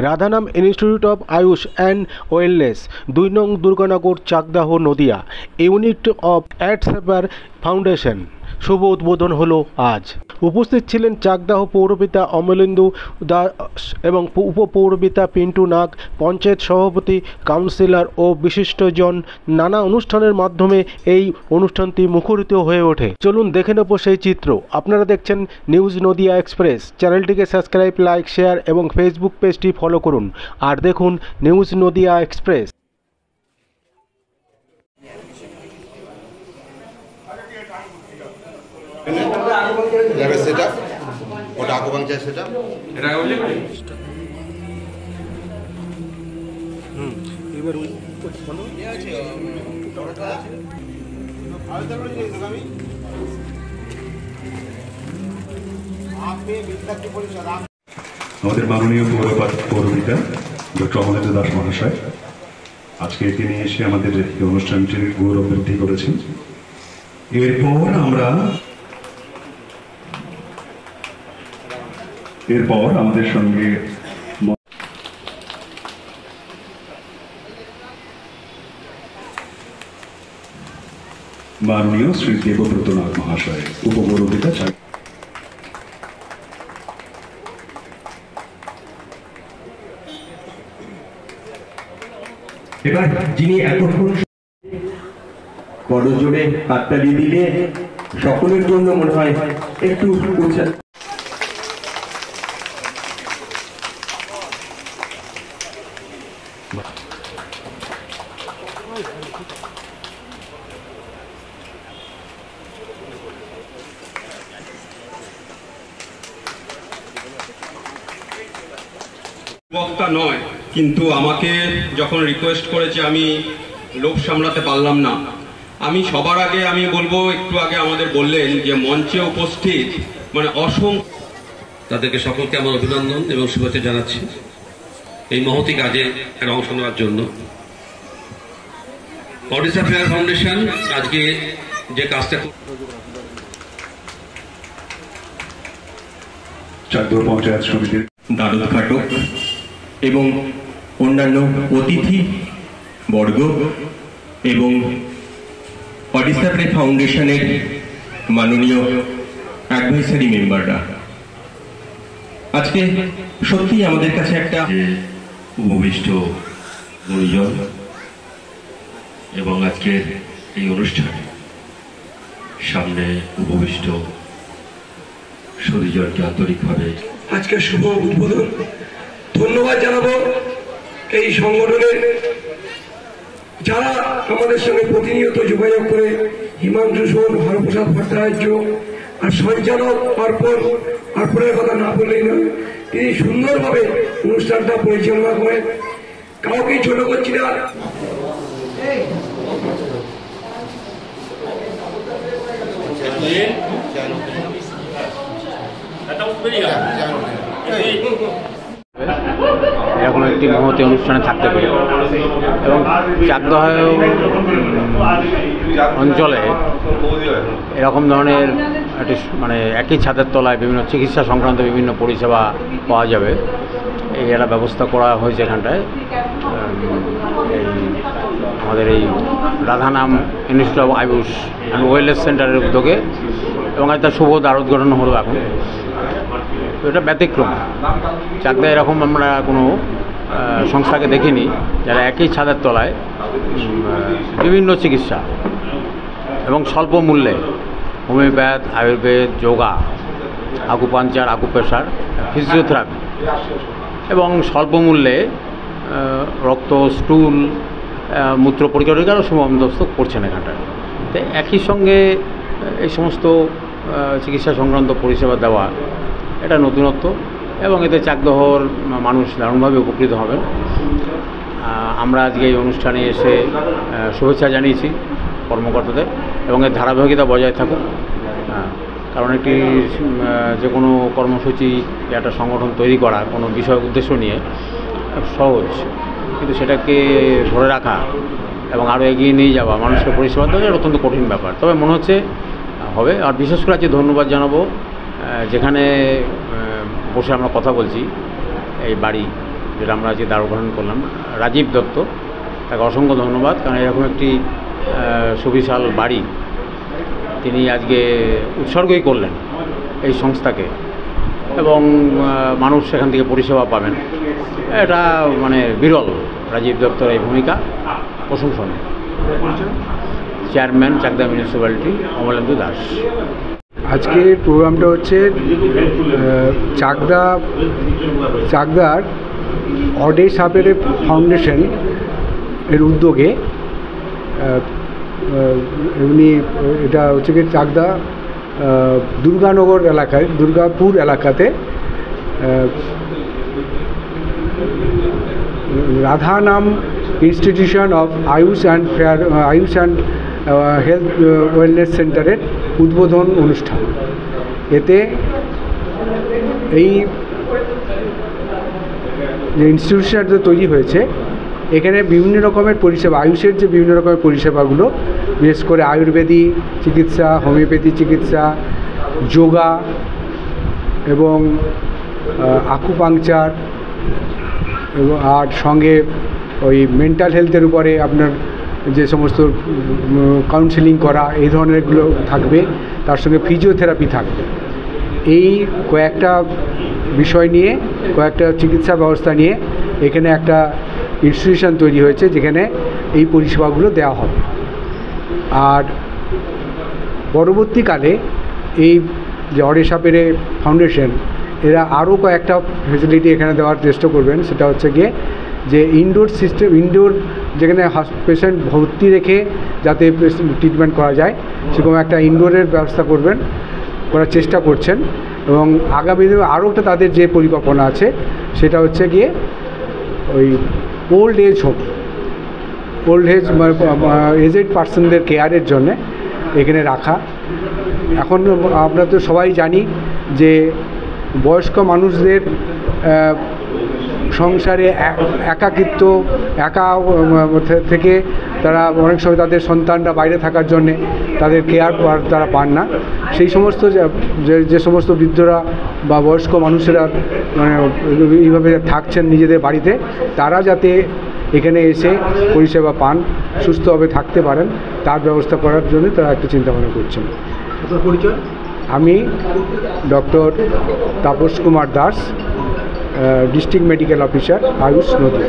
রাধানাম institute of Ayush and wellness, 2 নং Durganagar, Chakdaha, Nadia. Unit of অ্যাডসেপার foundation. শুভ উদ্বোধন হলো আজ। উপস্থিত ছিলেন চাকদাহ পৌরপিতা অমলেন্দু দাস এবং উপপৌরপিতা পিন্টু নাগ, পঞ্চায়েত সভাপতি, কাউন্সিলর ও বিশিষ্টজন। নানা অনুষ্ঠানের মাধ্যমে এই অনুষ্ঠানটি মুখরিত হয়ে ওঠে। চলুন দেখে নেব সেই চিত্র। আপনারা দেখছেন নিউজ নদিয়া এক্সপ্রেস। চ্যানেলটিকে সাবস্ক্রাইব, লাইক, শেয়ার এবং ফেসবুক পেজটি ফলো করুন। আর দেখুন নিউজ নদিয়া এক্সপ্রেস। যাবে সেটা ওটা আগে বাংলা সেটা এটা বলি এবার ওই আমাদের মাননীয় পৌরপিতা ডক্টর অমলেন্দু দাস মহাশয় আজকে একে নিয়ে এসে আমাদের এই অনুষ্ঠানটির গৌরব বৃদ্ধি করেছেন। এরপর আমাদের সঙ্গে মাননীয় শ্রী দেবব্রত নাথ মহাশয়, উপপৌরপিতা। এবার যিনি এতক্ষণ বড় জোরে হাততালি দিলে সকলের জন্য মনে হয় একটু উৎসাহ। বক্তা নয়, কিন্তু আমাকে যখন রিকোয়েস্ট করেছে আমি লোভ সামলাতে পারলাম না। আমি সবার আগে আমি বলবো, একটু আগে আমাদের বললেন যে মঞ্চে উপস্থিত মানে অসংখ্য, তাদেরকে সকলকে আমার অভিনন্দন এবং শুভেচ্ছা জানাচ্ছি এই মহতি কাজে অংশ নেওয়ার জন্য। ওড়িশা ফেয়ার ফাউন্ডেশন আজকে যে কাজটা চাকদহ পঞ্চায়েত সমিতির দ্বারোদ্ঘাটক এবং অন্যান্য অতিথি বর্গ এবং ওড়িশা ফেয়ার ফাউন্ডেশনের মাননীয় অ্যাডভাইসারি মেম্বাররা, আজকে সত্যি আমাদের কাছে একটা উপবিষ্ট গুরুজন এবং আজকের এই অনুষ্ঠানে সামনে উপবিষ্ট সুধীজনকে আন্তরিকভাবে আজকে শুভ উদ্বোধন ধন্যবাদ জানাবো এই সংগঠনের যারা আমাদের সঙ্গে প্রতিনিয়ত যোগাযোগ করে, হিমাংশু সোন, হরপ্রসাদ ভট্টাচার্য আর সঞ্চালক অর্পণের কথা না বললেই নয়, তিনি সুন্দরভাবে অনুষ্ঠানটা পরিচালনা করেন, কাউকে ছোট করছি না। এরকম একটি মহতি অনুষ্ঠানে থাকতে পেরে এবং চাকদহ অঞ্চলে এরকম ধরনের একটি মানে একই ছাদের তলায় বিভিন্ন চিকিৎসা সংক্রান্ত বিভিন্ন পরিষেবা পাওয়া যাবে, এই একটা ব্যবস্থা করা হয়েছে এখানটায়। এই আমাদের এই Radhanam institute of Ayush and wellness সেন্টারের উদ্যোগে এবং একটা শুভ দ্বারোদ্ঘাটন হলো এখন। তো এটা ব্যতিক্রম, চাকদায় এরকম আমরা কোনো সংস্থাকে দেখিনি যারা একই ছাদের তলায় বিভিন্ন চিকিৎসা এবং স্বল্প মূল্যে homeopath, Ayurveda, yoga, acupuncture, acupressure, physiotherapy এবং স্বল্প মূল্যে রক্ত, স্টুল, মূত্র পরিচারিকারও সুবন্দোবস্ত করছেন এখানটায়। তো একই সঙ্গে এই সমস্ত চিকিৎসা সংক্রান্ত পরিষেবা দেওয়া এটা নতুনত্ব এবং এতে চাকদহর মানুষ দারুণভাবে উপকৃত হবেন। আমরা আজকে এই অনুষ্ঠানে এসে শুভেচ্ছা জানিয়েছি কর্মকর্তাদের এবং এর ধারাবাহিকতা বজায় থাকুক। কারণ একটি যে কোনো কর্মসূচি, একটা সংগঠন তৈরি করা কোনো বিষয় উদ্দেশ্য নিয়ে সহজ, কিন্তু সেটাকে ধরে রাখা এবং আরও এগিয়ে নিয়ে যাওয়া, মানুষকে পরিষেবা দেওয়া অত্যন্ত কঠিন ব্যাপার। তবে মনে হচ্ছে হবে। আর বিশেষ করে আজকে ধন্যবাদ জানাবো যেখানে বসে আমরা কথা বলছি, এই বাড়ি যেটা আমরা আজকে দ্বারোদ্ঘাটন করলাম, রাজীব দত্ত, তাকে অসংখ্য ধন্যবাদ। কারণ এরকম একটি সুবিশাল বাড়ি তিনি আজকে উৎসর্গই করলেন এই সংস্থাকে, এবং মানুষ সেখান থেকে পরিষেবা পাবেন। এটা মানে বিরল। রাজীব দত্তর এই ভূমিকা প্রশংসনীয়। Chairman Chakdah municipality Amalendu Das. আজকের প্রোগ্রামটা হচ্ছে চাকদার অডে সাপেরে ফাউন্ডেশন এর উদ্যোগে। এমনি এটা হচ্ছে কি চাকদা দুর্গানগর এলাকায়, দুর্গাপুর এলাকাতে রাধা নাম institution of Ayush and health wellness সেন্টারের উদ্বোধন অনুষ্ঠান। এতে এই যে ইনস্টিটিউশনটা তৈরি হয়েছে, এখানে বিভিন্ন রকমের পরিষেবা, আয়ুষের যে বিভিন্ন রকমের পরিষেবাগুলো, বিশেষ করে আয়ুর্বেদিক চিকিৎসা, হোমিওপ্যাথি চিকিৎসা, যোগা এবং আকুপাংচার, এবং আর সঙ্গে ওই মেন্টাল হেলথের উপরে আপনার যে সমস্ত কাউন্সেলিং করা, এই ধরনেরগুলো থাকবে। তার সঙ্গে ফিজিওথেরাপি থাকবে। এই কয়েকটা বিষয় নিয়ে, কয়েকটা চিকিৎসা ব্যবস্থা নিয়ে এখানে একটা ইনস্টিটিউশন তৈরি হয়েছে, যেখানে এই পরিষেবাগুলো দেওয়া হবে। আর পরবর্তীকালে এই যে অডে সাপেরে ফাউন্ডেশন, এরা আরও কয়েকটা ফেসিলিটি এখানে দেওয়ার চেষ্টা করবেন। সেটা হচ্ছে গিয়ে যে ইনডোর সিস্টেম, ইনডোর যেখানে পেশেন্ট ভর্তি রেখে যাতে ট্রিটমেন্ট করা যায়, সেরকম একটা ইনডোরের ব্যবস্থা করার চেষ্টা করছেন। এবং আগামী দিনে আরও একটা তাদের যে পরিকল্পনা আছে, সেটা হচ্ছে গিয়ে ওই old age home, old age aged পার্সনদের কেয়ারের জন্যে এখানে রাখা। এখন আমরা তো সবাই জানি যে বয়স্ক মানুষদের সংসারে একাকিত্ব, একা থেকে তারা অনেক সময় তাদের সন্তানরা বাইরে থাকার জন্যে তাদের কেয়ার তারা পান না। সেই সমস্ত যে সমস্ত বৃদ্ধরা বা বয়স্ক মানুষেরা মানে এইভাবে থাকছেন নিজেদের বাড়িতে, তারা যাতে এখানে এসে পরিষেবা পান, সুস্থভাবে থাকতে পারেন, তার ব্যবস্থা করার জন্য তারা একটা চিন্তাভাবনা করছেন। পরিচয়? আমি doctor Tapas Kumar Das, district medical officer, Ayush নদী।